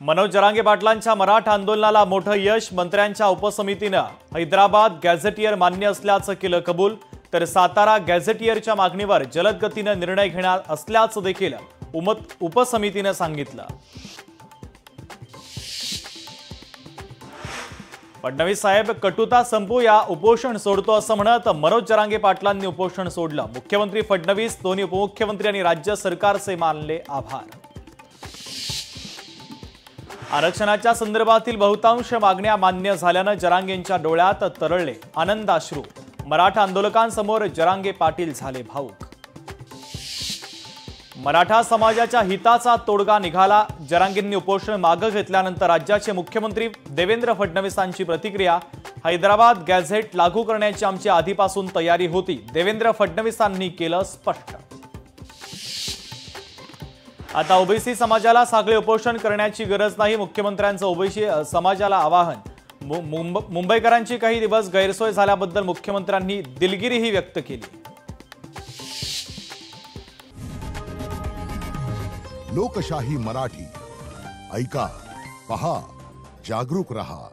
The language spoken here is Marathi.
मनोज जरांगे पाटलांच्या मराठा आंदोलनाला मोठं यश। मंत्र्यांच्या उपसमितीने हैदराबाद गॅझेटियर मान्य असल्याचं केलं कबूल, तर सातारा गॅझेटियरच्या मागणीवर जलद गतीने निर्णय घेणार असल्याचं देखील उपसमितीने सांगितलं। फडणवीस साहेब कटुता संपूया, उपोषण सोडतो असं म्हणत मनोज जरांगे पाटलांनी उपोषण सोडलं। मुख्यमंत्री फडणवीस, दोन्ही उपमुख्यमंत्री आणि राज्य सरकारचे मानले आभार। आरक्षणाच्या संदर्भातील बहुतांश मागण्या मान्य झाल्यानं जरांगेंच्या डोळ्यात तरळले आनंदाश्रू। मराठा आंदोलकांसमोर जरांगे पाटील झाले भावुक। मराठा समाजाच्या हिताचा तोडगा निघाला। जरांगेंनी उपोषण मागे घेतल्यानंतर राज्याचे मुख्यमंत्री देवेंद्र फडणवीसांची प्रतिक्रिया। हैदराबाद गॅझेट लागू करण्याची आमची आधीपासून तयारी होती, देवेंद्र फडणवीसांनी केलं स्पष्ट। आता ओबीसी समाजाला साखळी उपोषण करण्याची गरज नाही, मुख्यमंत्र्यांचं ओबीसी समाजाला आवाहन। मुंबईकरांची काही दिवस गैरसोय झाल्याबद्दल मुख्यमंत्र्यांनी दिलगिरीही व्यक्त केली। लोकशाही मराठी ऐका, पहा, जागरूक रहा।